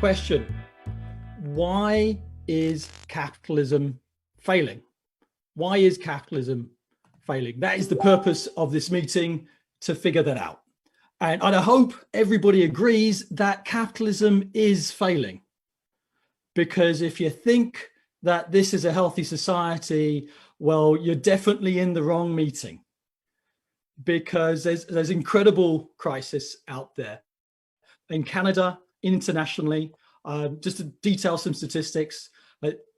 question: why is capitalism failing? Why is capitalism failing? That is the purpose of this meeting, to figure that out. And I hope everybody agrees that capitalism is failing. Because if you think that this is a healthy society, well, you're definitely in the wrong meeting. Because there's incredible crisis out there in Canada, internationally. Just to detail some statistics,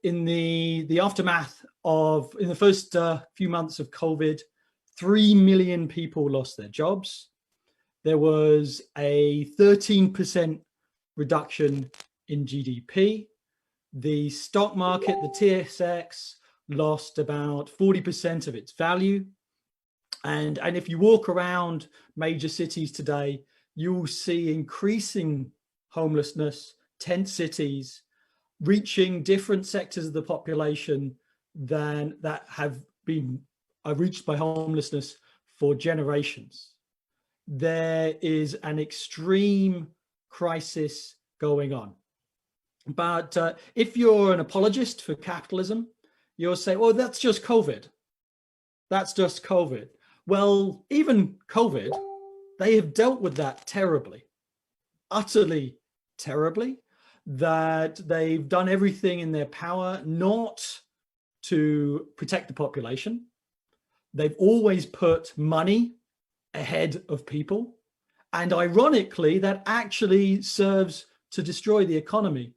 in the aftermath of, in the first few months of COVID, 3 million people lost their jobs. There was a 13% reduction in GDP. The stock market, the TSX, lost about 40% of its value. And if you walk around major cities today, you will see increasing homelessness, tent cities, reaching different sectors of the population than that have been reached by homelessness for generations. There is an extreme crisis going on. But if you're an apologist for capitalism, you'll say, well, that's just COVID. That's just COVID. Well, even COVID, they have dealt with that terribly, utterly terribly, that they've done everything in their power not to protect the population. They've always put money ahead of people. And ironically, that actually serves to destroy the economy.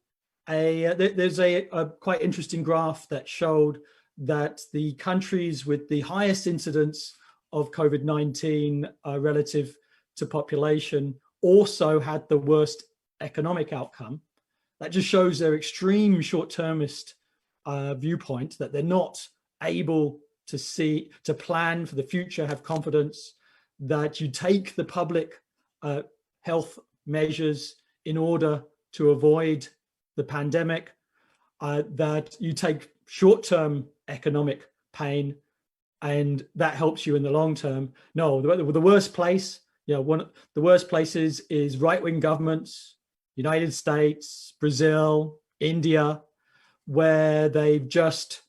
There's a quite interesting graph that showed that the countries with the highest incidence of COVID-19 relative to population also had the worst economic outcome. That just shows their extreme short-termist viewpoint, that they're not able to plan for the future, have confidence that you take the public health measures in order to avoid the pandemic, that you take short-term economic pain and that helps you in the long term. No, the worst place, one of the worst places is right-wing governments, United States, Brazil, India, where they've just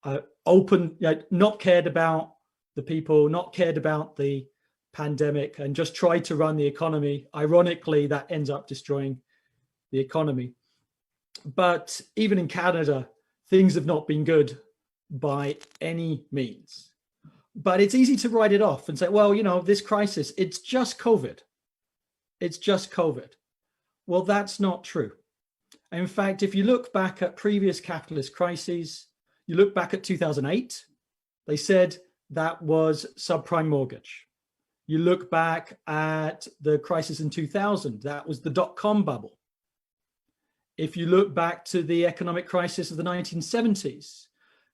not cared about the people, not cared about the pandemic, and just tried to run the economy. Ironically, that ends up destroying the economy. But even in Canada, things have not been good by any means. But it's easy to write it off and say, well, this crisis, it's just COVID. It's just COVID. Well, that's not true. In fact, if you look back at previous capitalist crises, you look back at 2008, they said that was subprime mortgage. You look back at the crisis in 2000, that was the dot-com bubble. If you look back to the economic crisis of the 1970s,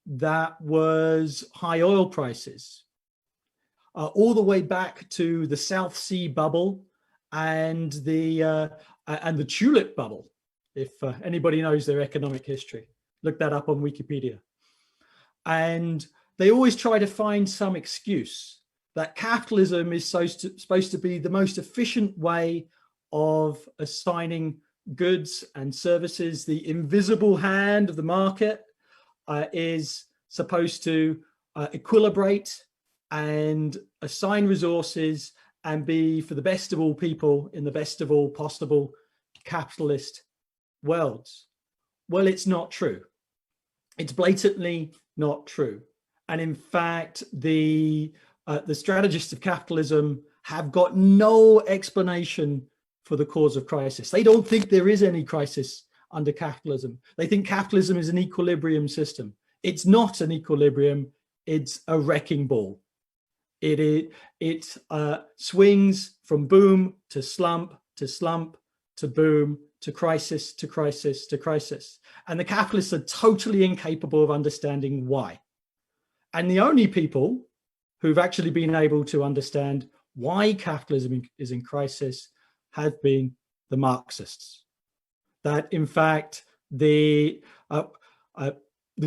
that was high oil prices. All the way back to the South Sea bubble and the tulip bubble. If anybody knows their economic history, look that up on Wikipedia. And they always try to find some excuse that capitalism is supposed to be the most efficient way of assigning goods and services. The invisible hand of the market is supposed to equilibrate and assign resources and be for the best of all people in the best of all possible capitalist worlds. Well, it's not true. It's blatantly not true. And in fact, the strategists of capitalism have got no explanation for the cause of crisis. They don't think there is any crisis under capitalism. They think capitalism is an equilibrium system. It's not an equilibrium, it's a wrecking ball. It swings from boom to slump to slump to boom to crisis to crisis to crisis. And the capitalists are totally incapable of understanding why. And the only people who've actually been able to understand why capitalism is in crisis have been the Marxists. That in fact, the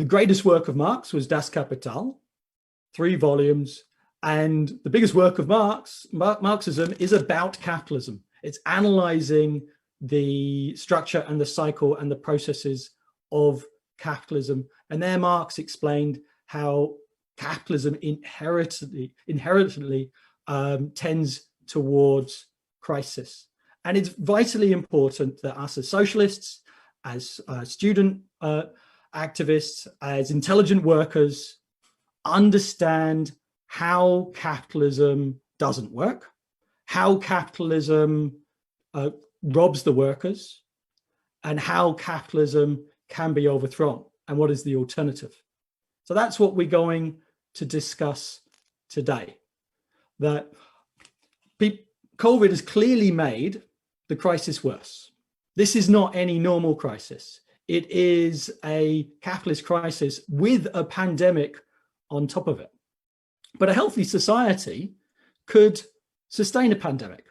greatest work of Marx was Das Kapital, 3 volumes. And the biggest work of Marxism is about capitalism. It's analyzing the structure and the cycle and the processes of capitalism. And there Marx explained how capitalism inherently tends towards crisis. And it's vitally important that us as socialists, as student activists, as intelligent workers, understand how capitalism doesn't work, how capitalism robs the workers, and how capitalism can be overthrown, and what is the alternative. So that's what we're going to discuss today. That COVID has clearly made the crisis worse. This is not any normal crisis. It is a capitalist crisis with a pandemic on top of it. But a healthy society could sustain a pandemic.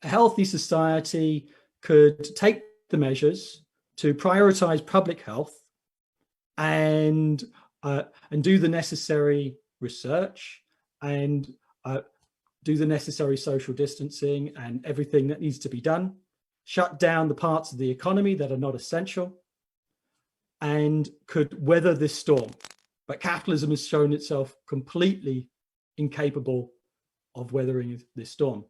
A healthy society could take the measures to prioritize public health and do the necessary research and do the necessary social distancing and everything that needs to be done, shut down the parts of the economy that are not essential, and could weather this storm. But capitalism has shown itself completely incapable of weathering this storm.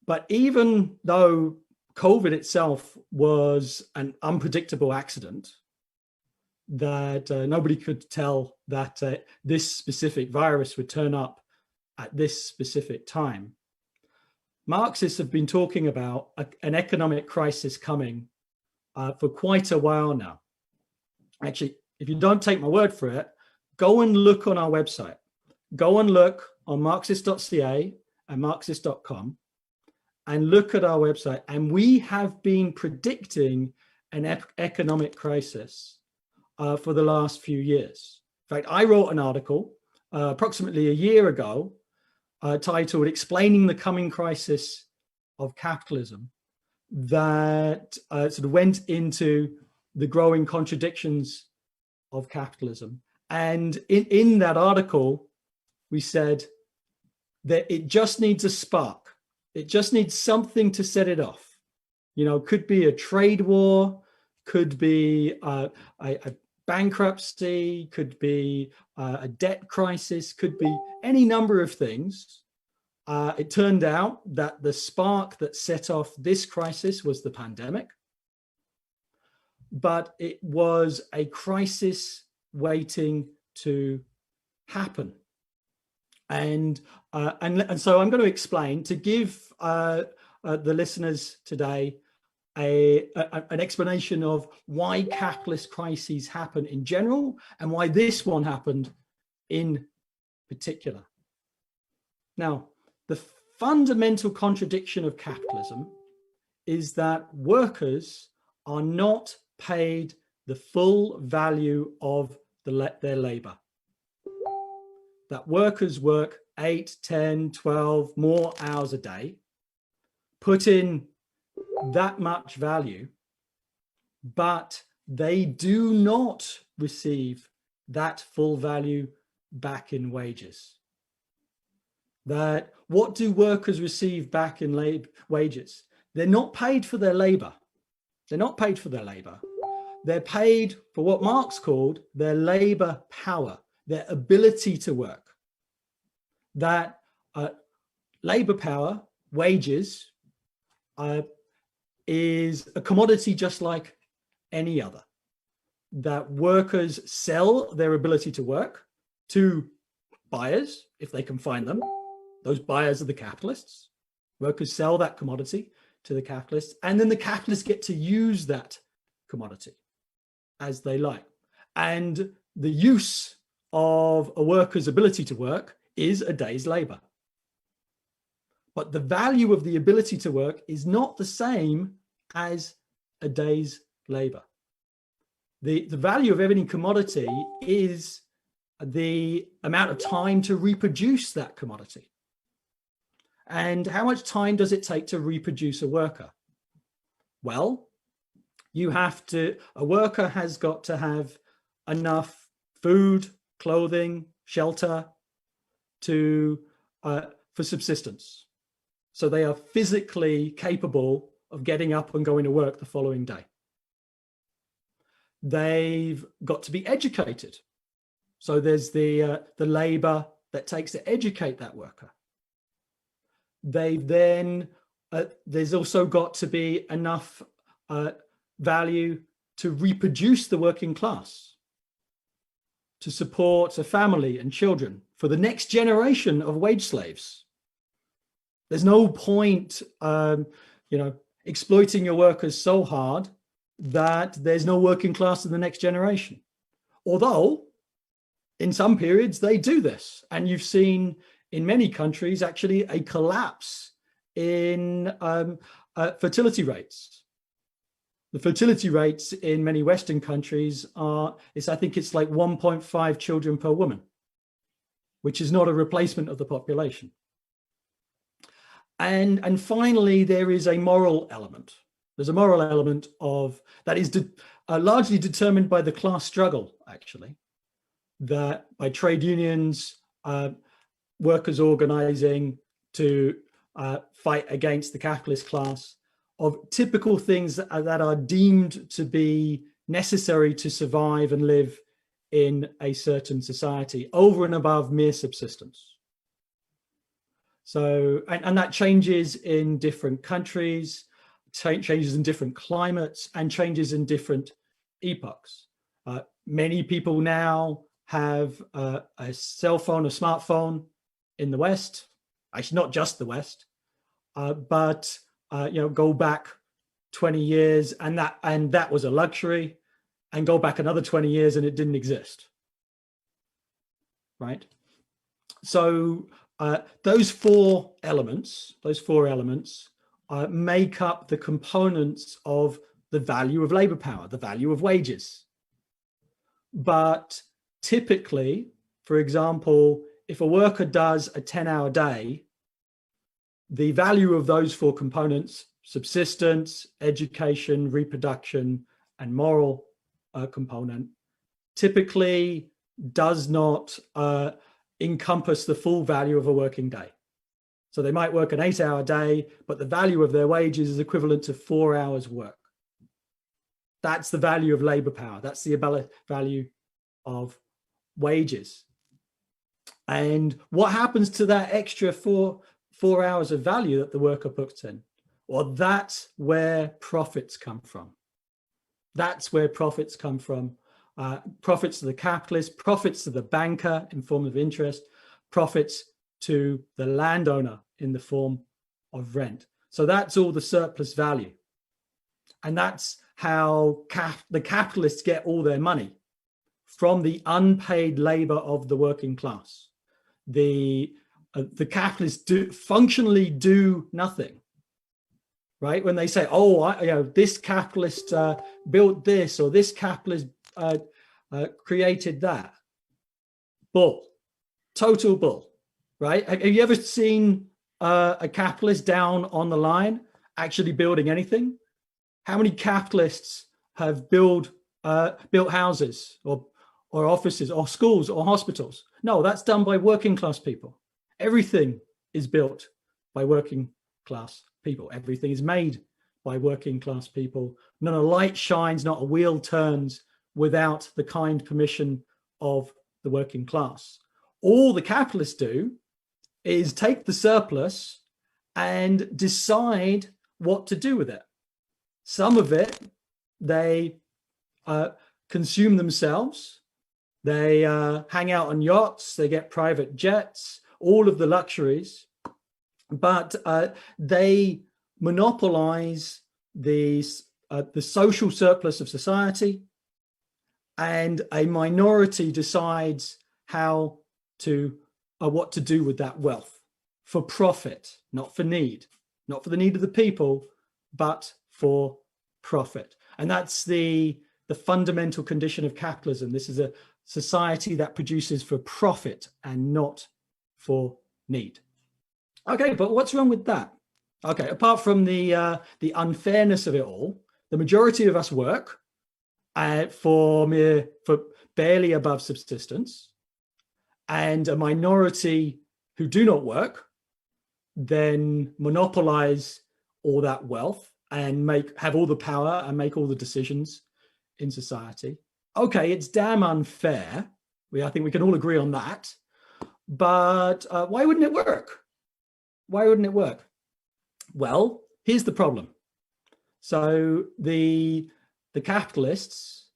But even though COVID itself was an unpredictable accident, that nobody could tell that this specific virus would turn up at this specific time, Marxists have been talking about an economic crisis coming for quite a while now. Actually, if you don't take my word for it, go and look on our website. Go and look on marxist.ca and marxist.com and look at our website. And we have been predicting an economic crisis for the last few years. In fact, I wrote an article approximately a year ago titled "Explaining the Coming Crisis of Capitalism," that sort of went into the growing contradictions of capitalism. And in that article, we said that it just needs a spark. It just needs something to set it off. You know, could be a trade war, could be a bankruptcy, could be a debt crisis, could be any number of things. It turned out that the spark that set off this crisis was the pandemic, but it was a crisis waiting to happen. And so I'm going to explain, to give the listeners today an explanation of why capitalist crises happen in general and why this one happened in particular. Now, the fundamental contradiction of capitalism is that workers are not paid the full value of their labor. That workers work 8, 10, 12 more hours a day, put in that much value, but they do not receive that full value back in wages. That what do workers receive back in wages? They're not paid for their labor. They're not paid for their labor. They're paid for what Marx called their labor power, their ability to work. That labor power, wages, is a commodity just like any other. That workers sell their ability to work to buyers, if they can find them. Those buyers are the capitalists. Workers sell that commodity to the capitalists, and then the capitalists get to use that commodity as they like. And the use of a worker's ability to work is a day's labor. But the value of the ability to work is not the same as a day's labor. The value of any commodity is the amount of time to reproduce that commodity. And how much time does it take to reproduce a worker? Well, a worker has got to have enough food, clothing, shelter for subsistence. So they are physically capable of getting up and going to work the following day. They've got to be educated. So there's the labor that takes to educate that worker. They've then, there's also got to be enough value to reproduce the working class, to support a family and children for the next generation of wage slaves. There's no point, exploiting your workers so hard that there's no working class in the next generation. Although, in some periods, they do this. And you've seen in many countries, actually, a collapse in fertility rates. The fertility rates in many Western countries I think it's like 1.5 children per woman, which is not a replacement of the population. And finally, there is a moral element. There's a moral element that is largely determined by the class struggle, actually, that by trade unions, workers organizing to fight against the capitalist class, of typical things that are deemed to be necessary to survive and live in a certain society over and above mere subsistence. So, and that changes in different countries, changes in different climates, and changes in different epochs. Many people now have a cell phone, a smartphone in the West, actually not just the West, but go back 20 years and that was a luxury, and go back another 20 years and it didn't exist, right? So those four elements make up the components of the value of labor power, the value of wages. But typically, for example, if a worker does a 10-hour day, the value of those four components, subsistence, education, reproduction, and moral component, typically does not encompass the full value of a working day. So they might work an 8-hour day, but the value of their wages is equivalent to 4 hours work. That's the value of labor power. That's the value of wages. And what happens to that extra four hours of value that the worker puts in? Well, that's where profits come from. That's where profits come from. Profits to the capitalist, profits to the banker in form of interest, profits to the landowner in the form of rent. So that's all the surplus value. And that's how the capitalists get all their money, from the unpaid labor of the working class. The capitalists functionally do nothing, right? When they say, oh, this capitalist built this, or this capitalist created that. Bull, total bull, right? Have you ever seen a capitalist down on the line actually building anything? How many capitalists have built houses or offices or schools or hospitals? No, that's done by working class people. Everything is built by working class people. Everything is made by working class people. Not a light shines, not a wheel turns without the kind permission of the working class. All the capitalists do is take the surplus and decide what to do with it. Some of it they consume themselves. They hang out on yachts, they get private jets, all of the luxuries, but they monopolize the social surplus of society, and a minority decides what to do with that wealth for profit, not for need, not for the need of the people, but for profit. And that's the fundamental condition of capitalism. This is a society that produces for profit and not for need. Okay, but what's wrong with that? Okay, apart from the unfairness of it all, the majority of us work for barely above subsistence, and a minority who do not work then monopolize all that wealth and have all the power and make all the decisions in society. Okay, it's damn unfair. I think we can all agree on that. But why wouldn't it work? Why wouldn't it work? Well, here's the problem. So the capitalists,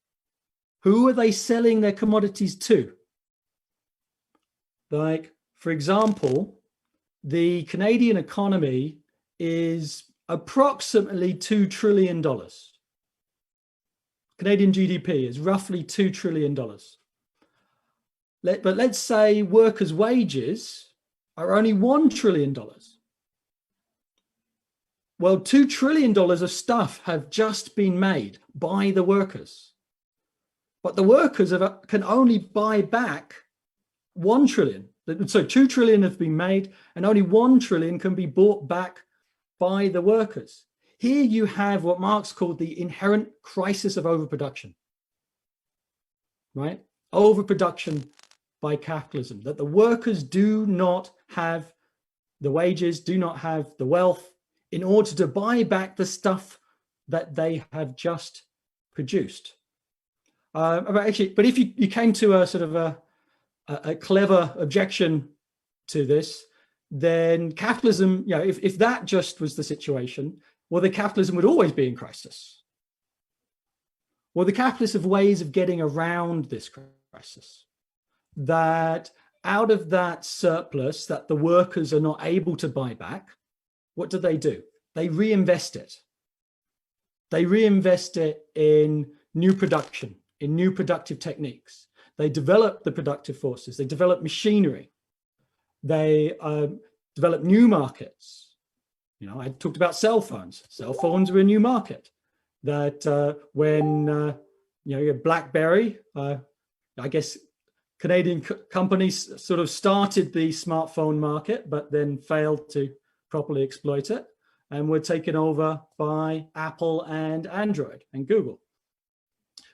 who are they selling their commodities to? Like, for example, the Canadian economy is approximately $2 trillion. Canadian GDP is roughly $2 trillion. But let's say workers' wages are only $1 trillion. Well, $2 trillion of stuff have just been made by the workers. But the workers can only buy back 1 trillion. So 2 trillion have been made and only 1 trillion can be bought back by the workers. Here you have what Marx called the inherent crisis of overproduction, right? Overproduction by capitalism, that the workers do not have the wages, do not have the wealth in order to buy back the stuff that they have just produced. But if you came to a sort of a clever objection to this, then capitalism, if that just was the situation, well, the capitalism would always be in crisis. Well, the capitalists have ways of getting around this crisis, that out of that surplus that the workers are not able to buy back, what do? They reinvest it. They reinvest it in new production, in new productive techniques. They develop the productive forces. They develop machinery. They develop new markets. I talked about cell phones. Cell phones were a new market. That when BlackBerry, I guess Canadian companies sort of started the smartphone market, but then failed to properly exploit it, and were taken over by Apple and Android and Google.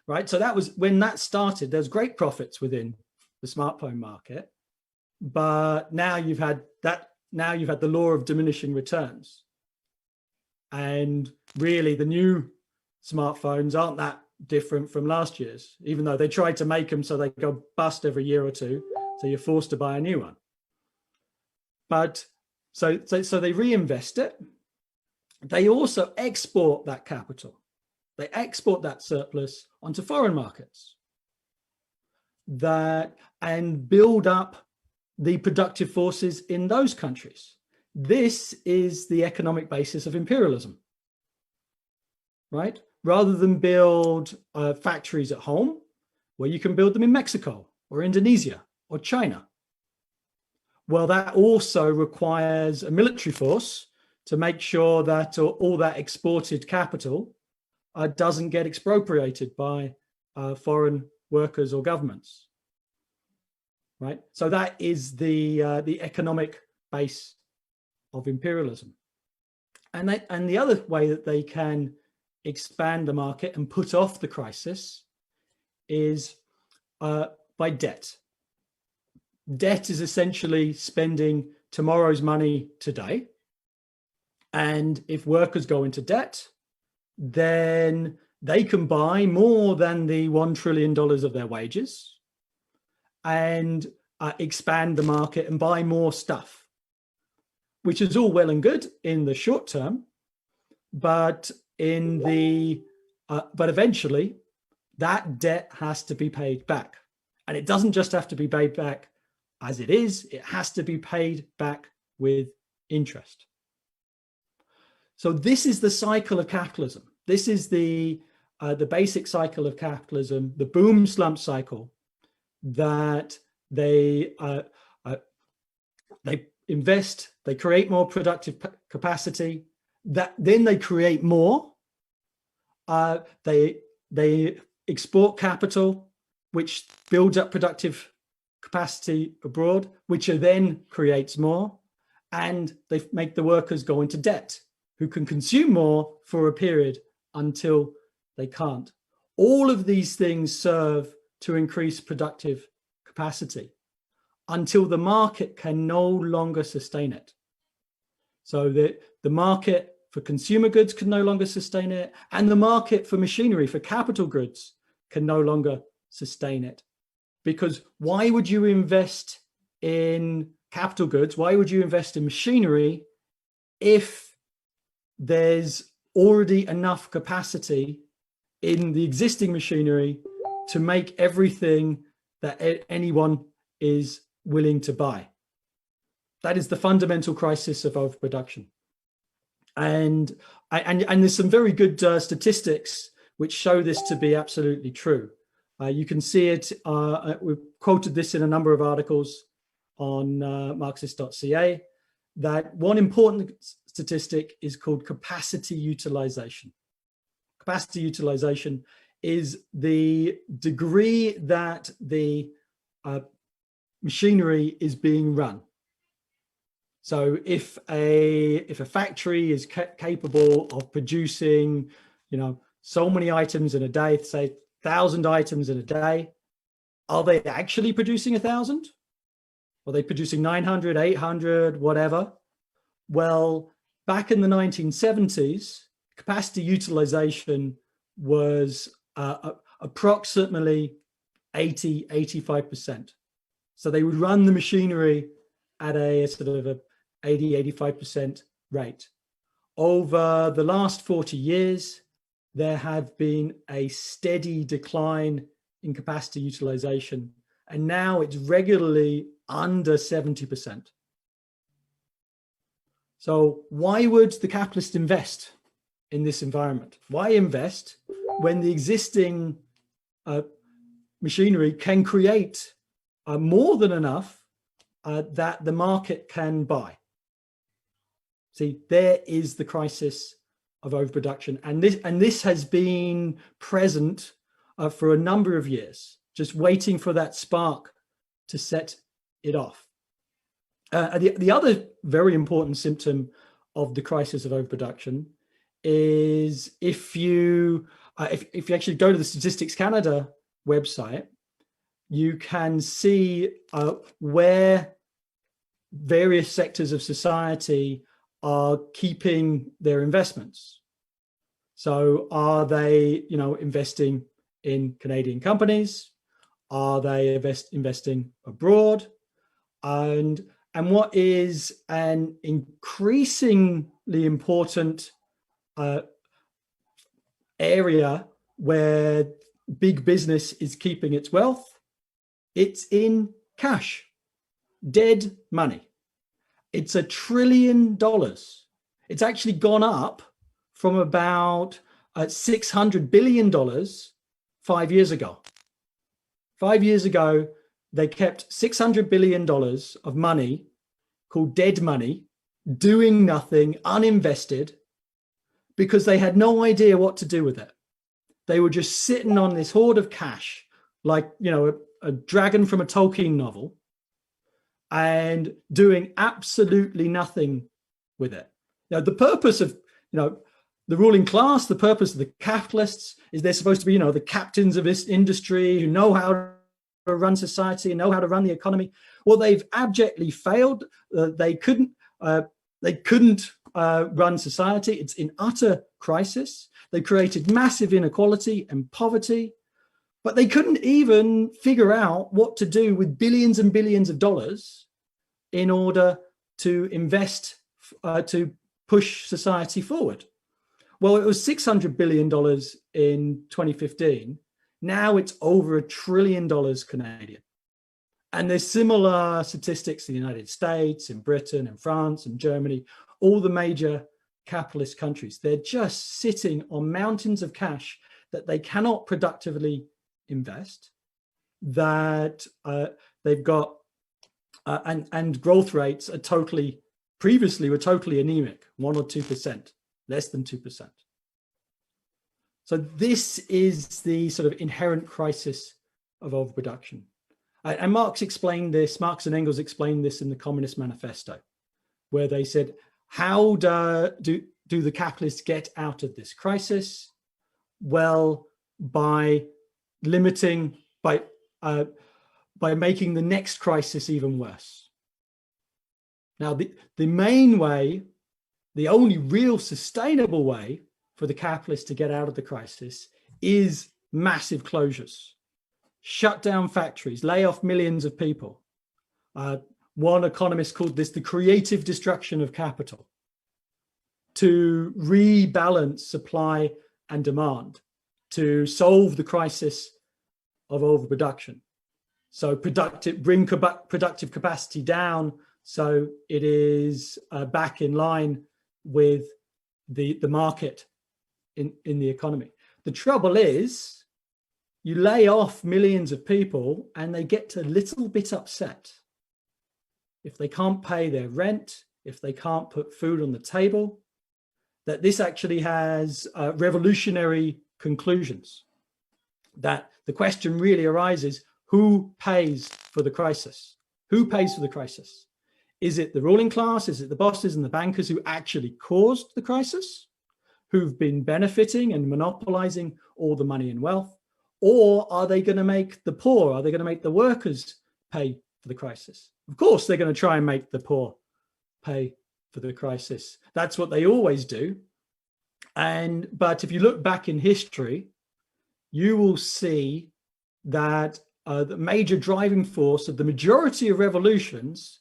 Right, so that was when that started. There's great profits within the smartphone market, but now you've had that. Now you've had the law of diminishing returns, and really the new smartphones aren't that different from last year's, even though they tried to make them so they go bust every year or two, so you're forced to buy a new one. But so they reinvest it. They also export that capital. They export that surplus onto foreign markets and build up the productive forces in those countries. This is the economic basis of imperialism, right? Rather than build factories at home, well, you can build them in Mexico or Indonesia or China. Well, that also requires a military force to make sure that all that exported capital doesn't get expropriated by foreign workers or governments, right? So that is the economic base of imperialism, and the other way that they can expand the market and put off the crisis is by debt. Debt is essentially spending tomorrow's money today, and if workers go into debt, then they can buy more than the $1 trillion of their wages and expand the market and buy more stuff, which is all well and good in the short term, but but eventually that debt has to be paid back. And it doesn't just have to be paid back as it is, it has to be paid back with interest. So this is the cycle of capitalism. This is the basic cycle of capitalism, the boom slump cycle, that they invest, they create more productive capacity, that then they create more. They export capital, which builds up productive capacity abroad, which then creates more, and they make the workers go into debt, who can consume more for a period until they can't. All of these things serve to increase productive capacity until the market can no longer sustain it. So the market for consumer goods can no longer sustain it, and the market for machinery, for capital goods, can no longer sustain it. Because why would you invest in capital goods? Why would you invest in machinery if there's already enough capacity in the existing machinery to make everything that anyone is willing to buy? That is the fundamental crisis of overproduction. And there's some very good statistics which show this to be absolutely true. You can see it, we've quoted this in a number of articles on marxist.ca, that one important statistic is called capacity utilization. Capacity utilization is the degree that the machinery is being run. So if a factory is capable of producing, so many items in a day, say 1,000 items in a day, are they actually producing 1,000? Are they producing 900, 800, whatever? Well, back in the 1970s, capacity utilization was approximately 80, 85%. So they would run the machinery at a sort of a 80, 85% rate. Over the last 40 years, there have been a steady decline in capacity utilization, and now it's regularly under 70%. So why would the capitalist invest in this environment? Why invest when the existing machinery can create more than enough that the market can buy? See, there is the crisis of overproduction, and this has been present for a number of years, just waiting for that spark to set it off. The other very important symptom of the crisis of overproduction is if you actually go to the Statistics Canada website, you can see where various sectors of society are keeping their investments. So are they, investing in Canadian companies? Are they investing abroad? And what is an increasingly important area where big business is keeping its wealth? It's in cash, dead money. It's $1 trillion. It's actually gone up from about $600 billion 5 years ago. 5 years ago, they kept $600 billion of money called dead money, doing nothing, uninvested, because they had no idea what to do with it. They were just sitting on this hoard of cash, like, a dragon from a Tolkien novel, and doing absolutely nothing with it. Now, the purpose of, the ruling class, the purpose of the capitalists is they're supposed to be, the captains of this industry who know how to run society and know how to run the economy. Well, they've abjectly failed. They couldn't run society. It's in utter crisis. They created massive inequality and poverty, but they couldn't even figure out what to do with billions and billions of dollars in order to invest, to push society forward. Well, it was $600 billion in 2015. Now it's over $1 trillion Canadian. And there's similar statistics in the United States, in Britain, in France, and Germany, all the major capitalist countries. They're just sitting on mountains of cash that they cannot productively invest, that they've got, and growth rates are previously were totally anemic, 1 or 2%, less than 2%. So this is the sort of inherent crisis of overproduction. And Marx and Engels explained this in the Communist Manifesto, where they said, how do the capitalists get out of this crisis? Well, by limiting, by making the next crisis even worse. Now, the main way the only real sustainable way for the capitalists to get out of the crisis is massive closures, shut down factories, lay off millions of people. One economist called this the creative destruction of capital, to rebalance supply and demand, to solve the crisis of overproduction. So bring productive capacity down so it is back in line with the market in the economy. The trouble is, you lay off millions of people and they get a little bit upset. If they can't pay their rent, if they can't put food on the table, that this actually has revolutionary conclusions. That the question really arises, who pays for the crisis? Who pays for the crisis? Is it the ruling class? Is it the bosses and the bankers who actually caused the crisis, who've been benefiting and monopolizing all the money and wealth? Or are they going to make the poor, are they going to make the workers pay for the crisis? Of course, they're going to try and make the poor pay for the crisis. That's what they always do. But if you look back in history, you will see that the major driving force of the majority of revolutions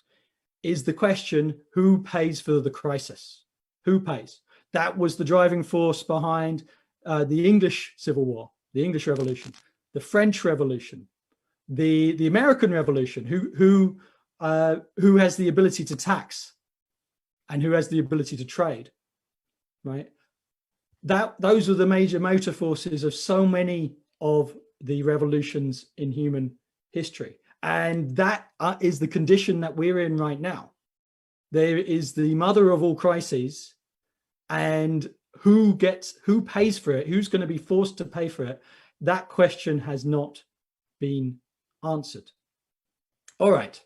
is the question, who pays for the crisis? Who pays? That was the driving force behind the English Civil War, the English Revolution, the French Revolution, the American Revolution. Who has the ability to tax and who has the ability to trade, right? Those are the major motor forces of so many of the revolutions in human history. And that is the condition that we're in right now. There is the mother of all crises, and who pays for it? Who's going to be forced to pay for it? That question has not been answered. All right.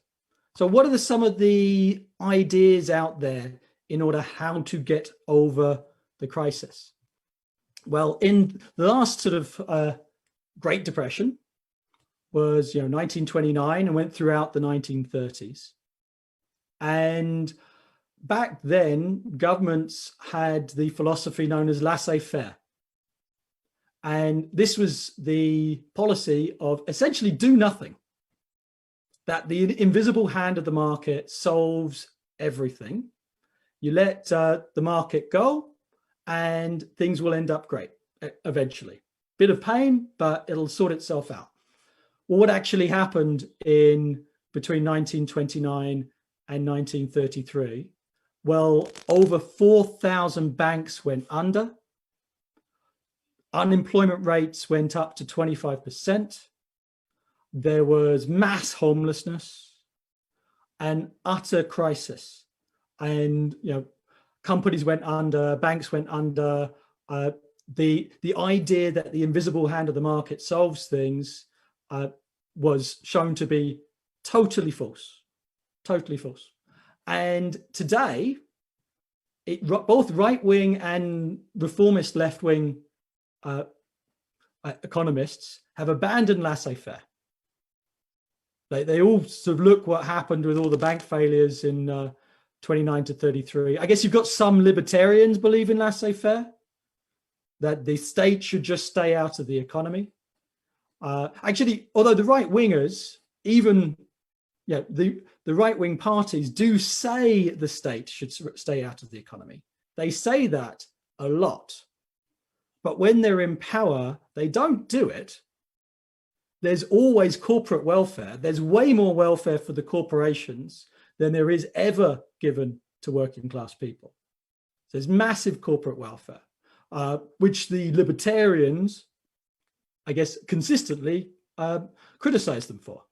So what are some of the ideas out there in order how to get over the crisis? Well, in the last sort of Great Depression was 1929 and went throughout the 1930s. And back then, governments had the philosophy known as laissez-faire. And this was the policy of essentially do nothing. That the invisible hand of the market solves everything. You let the market go and things will end up great eventually. Bit of pain, but it'll sort itself out. Well, what actually happened between 1929 and 1933? Well, over 4,000 banks went under. Unemployment rates went up to 25%. There was mass homelessness and utter crisis. And, companies went under, banks went under. The idea that the invisible hand of the market solves things was shown to be totally false, totally false. And today, both right-wing and reformist left-wing economists have abandoned laissez-faire. They all sort of look what happened with all the bank failures in 29 to 33. I guess you've got some libertarians believe in laissez-faire, that the state should just stay out of the economy. Actually, although the right-wingers, even the right-wing parties do say the state should stay out of the economy. They say that a lot. But when they're in power, they don't do it. There's always corporate welfare. There's way more welfare for the corporations than there is ever given to working class people. So there's massive corporate welfare, which the libertarians, I guess, consistently criticize them for.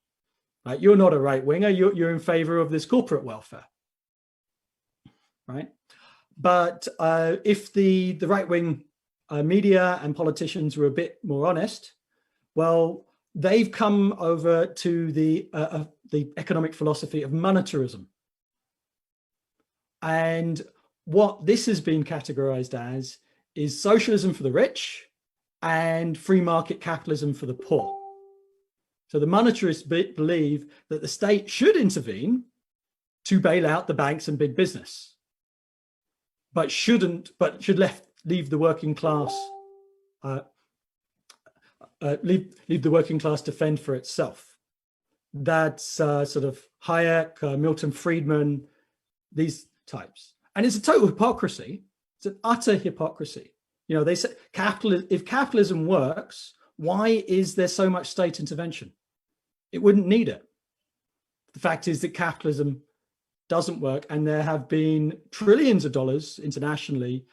Right? You're not a right winger. You're in favor of this corporate welfare, right? But if the right wing media and politicians were a bit more honest, well, they've come over to the economic philosophy of monetarism. And what this has been categorized as is socialism for the rich and free market capitalism for the poor. So the monetarists believe that the state should intervene to bail out the banks and big business. but should leave the working class leave the working class to fend for itself. That's sort of Hayek, Milton Friedman, these types. And it's a total hypocrisy. It's an utter hypocrisy. You know, they say if capitalism works, why is there so much state intervention? It wouldn't need it. The fact is that capitalism doesn't work, and there have been trillions of dollars internationally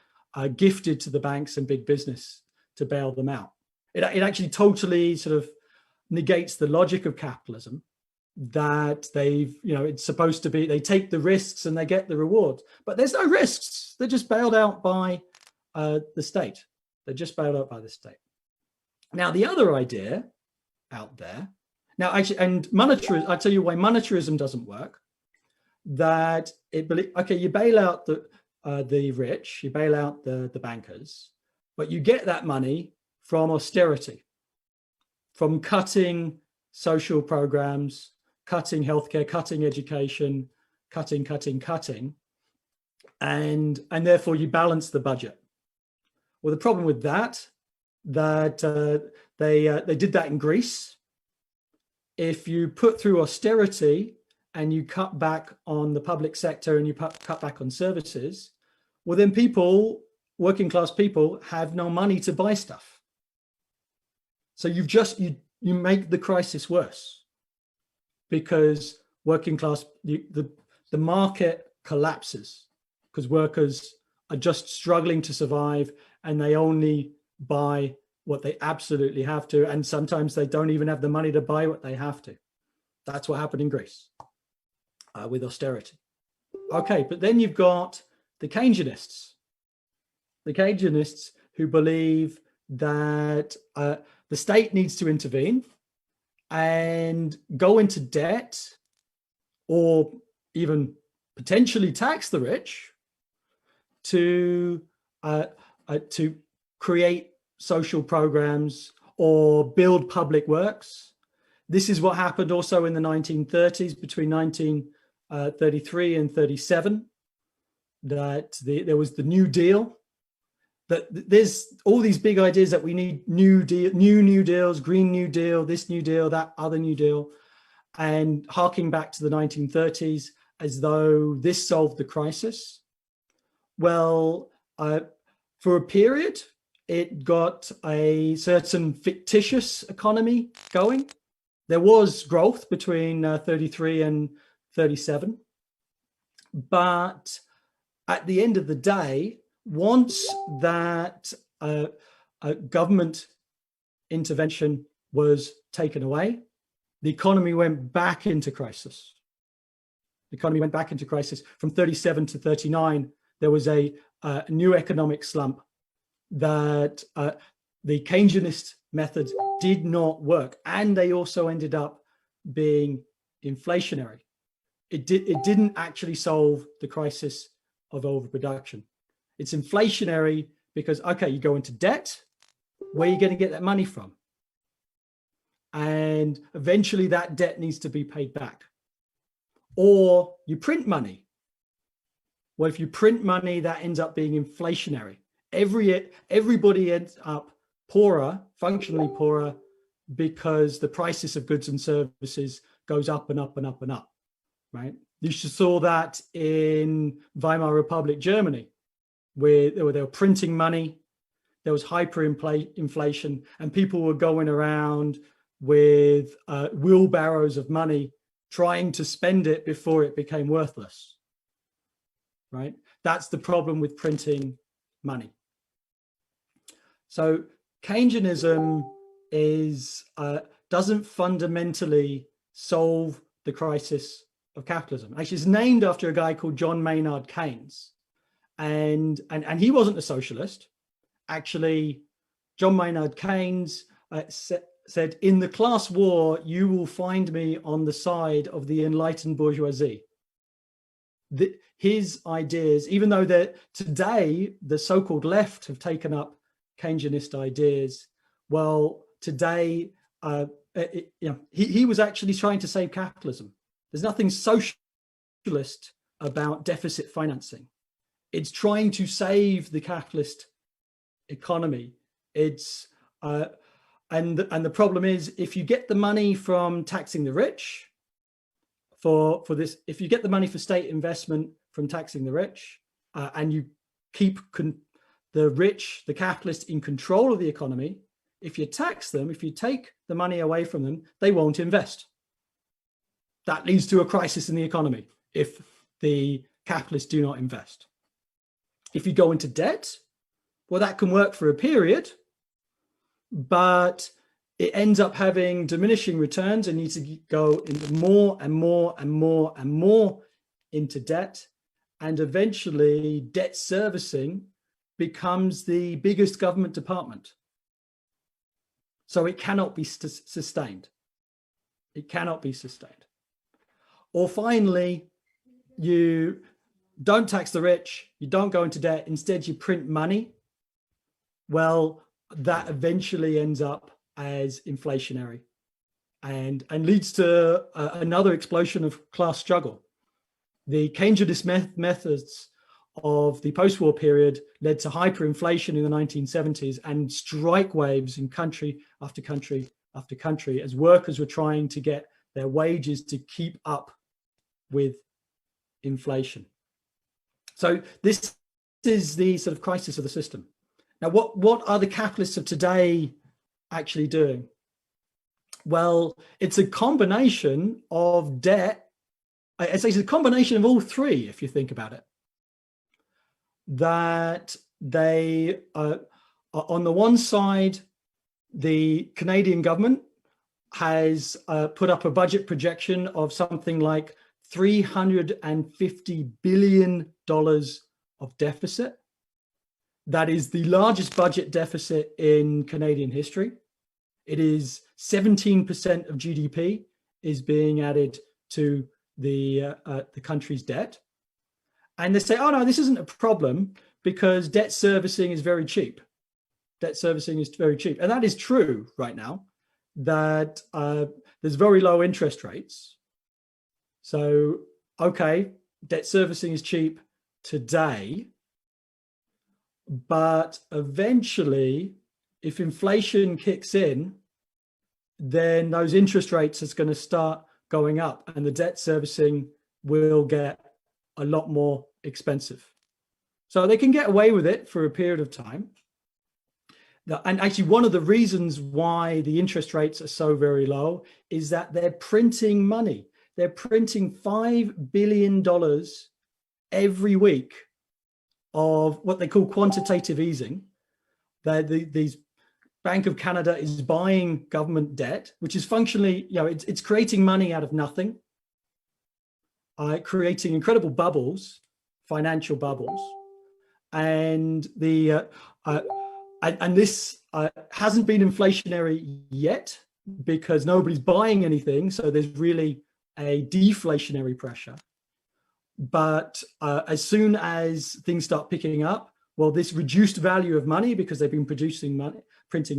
gifted to the banks and big business to bail them out. It actually totally sort of negates the logic of capitalism, that it's supposed to be, they take the risks and they get the reward, but there's no risks. They're just bailed out by the state. They're just bailed out by the state. Now, the other idea out there, now actually, and monetarism, I'll tell you why monetarism doesn't work. That you bail out the rich, you bail out the bankers, but you get that money from austerity, from cutting social programs, cutting healthcare, cutting education, cutting, and therefore you balance the budget. Well, the problem with that they did that in Greece. If you put through austerity and you cut back on the public sector and you cut back on services, well, then working class people have no money to buy stuff. So you make the crisis worse, because working class, the market collapses because workers are just struggling to survive, and they only buy what they absolutely have to, and sometimes they don't even have the money to buy what they have to. That's what happened in Greece with austerity. Okay, but then you've got the Keynesianists who believe that the state needs to intervene and go into debt, or even potentially tax the rich to create social programs or build public works. This is what happened also in the 1930s, between 1933 and 37, that there was the New Deal. That there's all these big ideas that we need new deals, Green New Deal, this New Deal, that other New Deal, and harking back to the 1930s as though this solved the crisis. Well, for a period, it got a certain fictitious economy going. There was growth between 33 and 37. But at the end of the day, once that government intervention was taken away, the economy went back into crisis. The economy went back into crisis. From 37 to 39, there was a new economic slump that the Keynesianist method did not work. And they also ended up being inflationary. It didn't actually solve the crisis of overproduction. It's inflationary because, okay, you go into debt, where are you going to get that money from? And eventually that debt needs to be paid back. Or you print money. Well, if you print money, that ends up being inflationary. Everybody ends up poorer, functionally poorer, because the prices of goods and services goes up and up and up and up, right? You saw that in Weimar Republic Germany, where they were printing money, there was hyperinflation, and people were going around with wheelbarrows of money trying to spend it before it became worthless, right? That's the problem with printing money. So Keynesianism doesn't fundamentally solve the crisis of capitalism. Actually, it's named after a guy called John Maynard Keynes. And he wasn't a socialist. Actually, John Maynard Keynes said, in the class war, you will find me on the side of the enlightened bourgeoisie. His ideas, even though today the so-called left have taken up Keynesianist ideas, well, today, he was actually trying to save capitalism. There's nothing socialist about deficit financing. It's trying to save the capitalist economy. It's and the problem is, if you get the money from taxing the rich for this, if you get the money for state investment from taxing the rich, and you keep the rich, the capitalists, in control of the economy, if you tax them, if you take the money away from them, they won't invest. That leads to a crisis in the economy if the capitalists do not invest. If you go into debt, well, that can work for a period, but it ends up having diminishing returns and needs to go into more and more and more and more into debt. And eventually debt servicing becomes the biggest government department. So it cannot be sustained. It cannot be sustained. Or finally, you don't tax the rich, you don't go into debt, instead you print money. Well, that eventually ends up as inflationary and leads to another explosion of class struggle. The Keynesianist methods of the post-war period led to hyperinflation in the 1970s and strike waves in country after country after country as workers were trying to get their wages to keep up with inflation. So this is the sort of crisis of the system. Now, what are the capitalists of today actually doing? Well, it's a combination of debt. It's a combination of all three, if you think about it. That they, on the one side, the Canadian government has put up a budget projection of something like $350 billion of deficit. That is the largest budget deficit in Canadian history. It is 17% of GDP is being added to the country's debt. And they say, oh no, this isn't a problem because debt servicing is very cheap. Debt servicing is very cheap. And that is true right now, that there's very low interest rates. So, okay, debt servicing is cheap today, but eventually, if inflation kicks in, then those interest rates is going to start going up and the debt servicing will get a lot more expensive. So they can get away with it for a period of time. And actually, one of the reasons why the interest rates are so very low is that they're printing money. They're printing $5 billion every week of what they call quantitative easing. These Bank of Canada is buying government debt, which is functionally, it's creating money out of nothing, creating incredible bubbles, financial bubbles, and this hasn't been inflationary yet because nobody's buying anything, so there's really a deflationary pressure. But as soon as things start picking up, well, this reduced value of money because they've been printing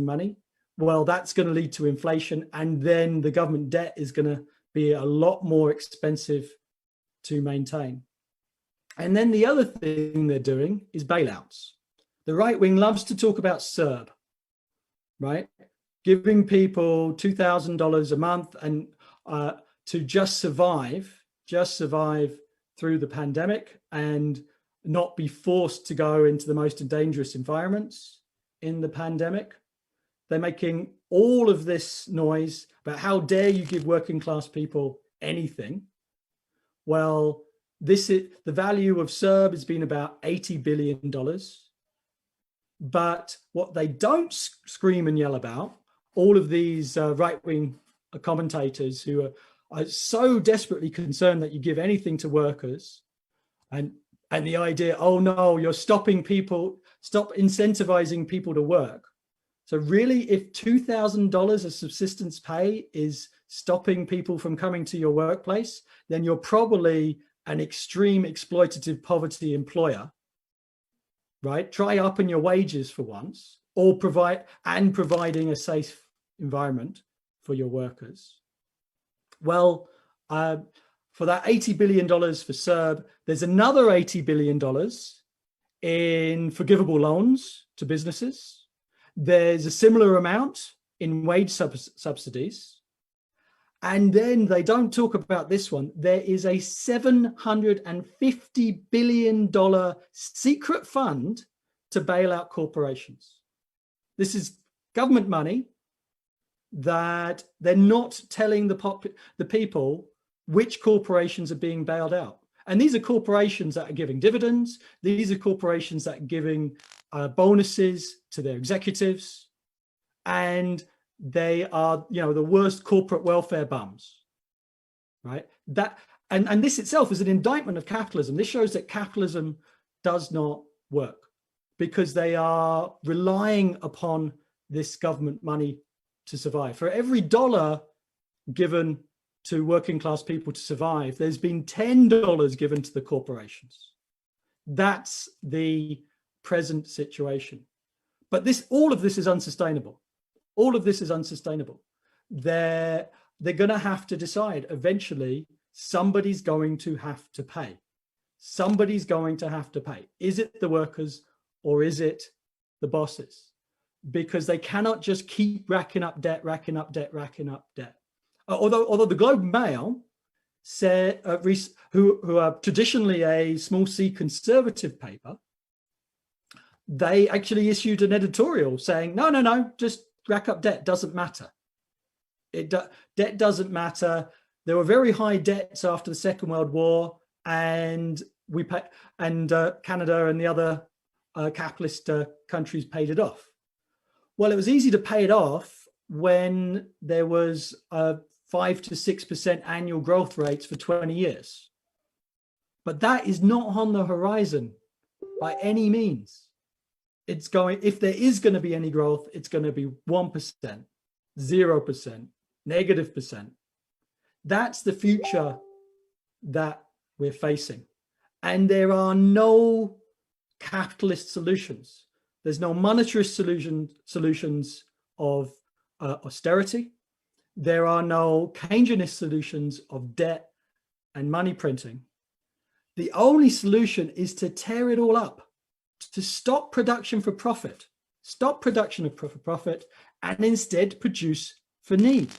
money, well, that's going to lead to inflation, and then the government debt is going to be a lot more expensive to maintain. And then the other thing they're doing is bailouts. The right wing loves to talk about CERB, right? Giving people $2,000 a month and to just survive through the pandemic and not be forced to go into the most dangerous environments in the pandemic. They're making all of this noise about how dare you give working class people anything. Well, the value of CERB has been about $80 billion. But what they don't scream and yell about, all of these right-wing commentators who are so desperately concerned that you give anything to workers, and the idea, oh no, you're stop incentivizing people to work. So really, if $2,000 of subsistence pay is stopping people from coming to your workplace, then you're probably an extreme exploitative poverty employer, right? Try upping your wages for once, or providing a safe environment for your workers. Well, for that $80 billion for CERB, there's another $80 billion in forgivable loans to businesses. There's a similar amount in wage subsidies. And then they don't talk about this one. There is a $750 billion secret fund to bail out corporations. This is government money that they're not telling the people which corporations are being bailed out. And these are corporations that are giving dividends. These are corporations that are giving bonuses to their executives. And they are, the worst corporate welfare bums, right? And this itself is an indictment of capitalism. This shows that capitalism does not work because they are relying upon this government money to survive. For every dollar given to working class people to survive, there's been $10 given to the corporations. That's the present situation. But all of this is unsustainable. All of this is unsustainable. They're going to have to decide. Eventually, somebody's going to have to pay. Somebody's going to have to pay. Is it the workers or is it the bosses? Because they cannot just keep racking up debt. Although the Globe and Mail said, who are traditionally a small c conservative paper, they actually issued an editorial saying, no, just rack up debt, doesn't matter. Debt doesn't matter. There were very high debts after the Second World War, and Canada and the other capitalist countries paid it off. Well, it was easy to pay it off when there was 5 to 6% annual growth rates for 20 years. But that is not on the horizon by any means. If there is going to be any growth, it's going to be 1%, 0%, -%. That's the future that we're facing. And there are no capitalist solutions. There's no monetarist solutions of austerity. There are no Keynesianist solutions of debt and money printing. The only solution is to tear it all up, to stop production for profit, and instead produce for need.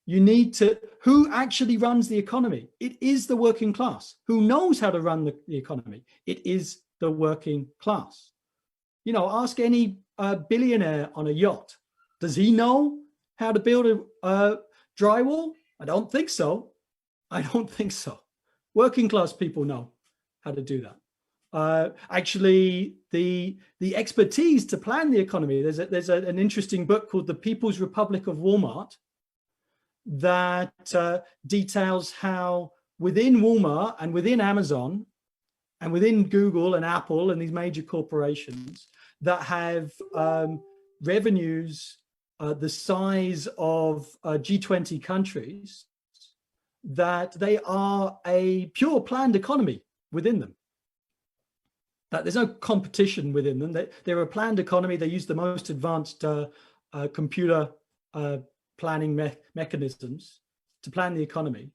You need to, who actually runs the economy? It is the working class. Who knows how to run the economy? It is the working class. Ask any billionaire on a yacht. Does he know how to build a drywall? I don't think so. Working class people know how to do that. Actually, the expertise to plan the economy, there's an interesting book called The People's Republic of Walmart that details how within Walmart and within Amazon and within Google and Apple and these major corporations that have revenues the size of G20 countries, that they are a pure planned economy within them. That there's no competition within them. They're a planned economy. They use the most advanced computer planning mechanisms to plan the economy.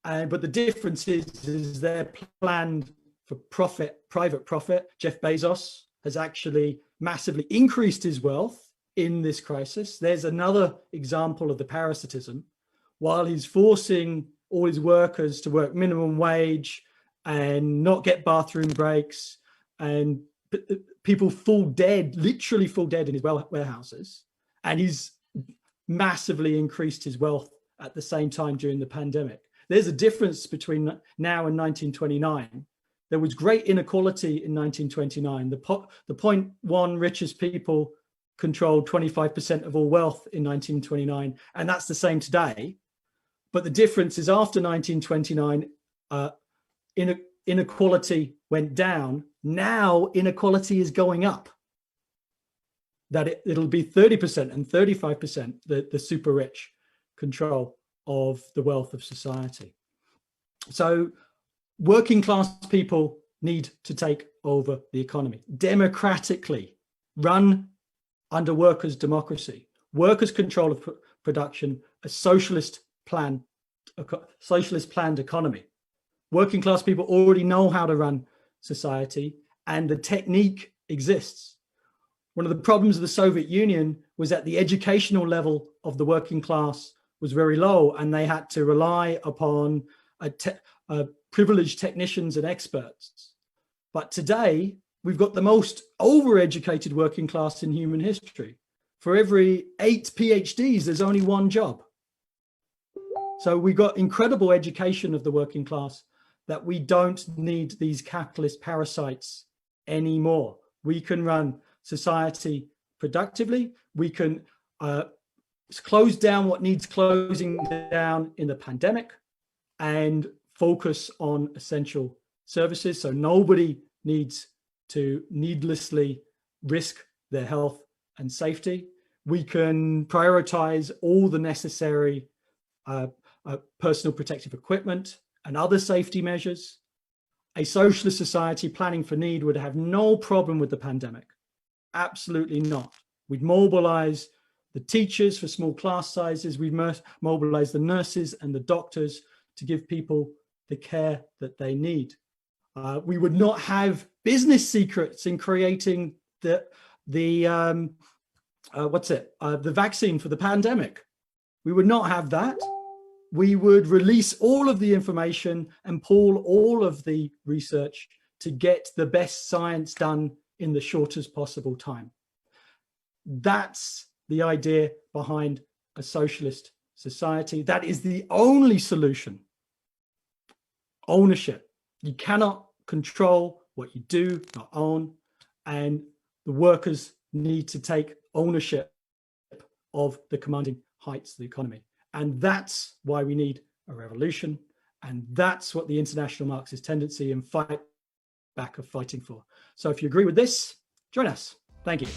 But the difference is they're planned for profit, private profit. Jeff Bezos has actually massively increased his wealth in this crisis. There's another example of the parasitism. While he's forcing all his workers to work minimum wage and not get bathroom breaks, and people fall dead, literally fall dead in his warehouses, and he's massively increased his wealth at the same time during the pandemic. There's a difference between now and 1929. There was great inequality in 1929. The 0.1 richest people controlled 25% of all wealth in 1929, and that's the same today. But the difference is after 1929, inequality went down. Now inequality is going up. That it'll be 30% and 35% the super rich control of the wealth of society. So working class people need to take over the economy democratically, run under workers' democracy, workers' control of production, a socialist planned economy. Working class people already know how to run society, and the technique exists. One of the problems of the Soviet Union was that the educational level of the working class was very low, and they had to rely upon privileged technicians and experts. But today, we've got the most overeducated working class in human history. For every 8 PhDs, there's only one job. So we've got incredible education of the working class that we don't need these capitalist parasites anymore. We can run society productively. We can close down what needs closing down in the pandemic and focus on essential services. So nobody needs to needlessly risk their health and safety. We can prioritize all the necessary personal protective equipment and other safety measures. A socialist society planning for need would have no problem with the pandemic. Absolutely not. We'd mobilize the teachers for small class sizes. We'd mobilize the nurses and the doctors to give people the care that they need. We would not have business secrets in creating the vaccine for the pandemic. We would not have that. We would release all of the information and pool all of the research to get the best science done in the shortest possible time. That's the idea behind a socialist society. That is the only solution. Ownership. You cannot control what you do, not own, and the workers need to take ownership of the commanding heights of the economy. And that's why we need a revolution. And that's what the International Marxist Tendency and Fightback are fighting for. So if you agree with this, join us. Thank you.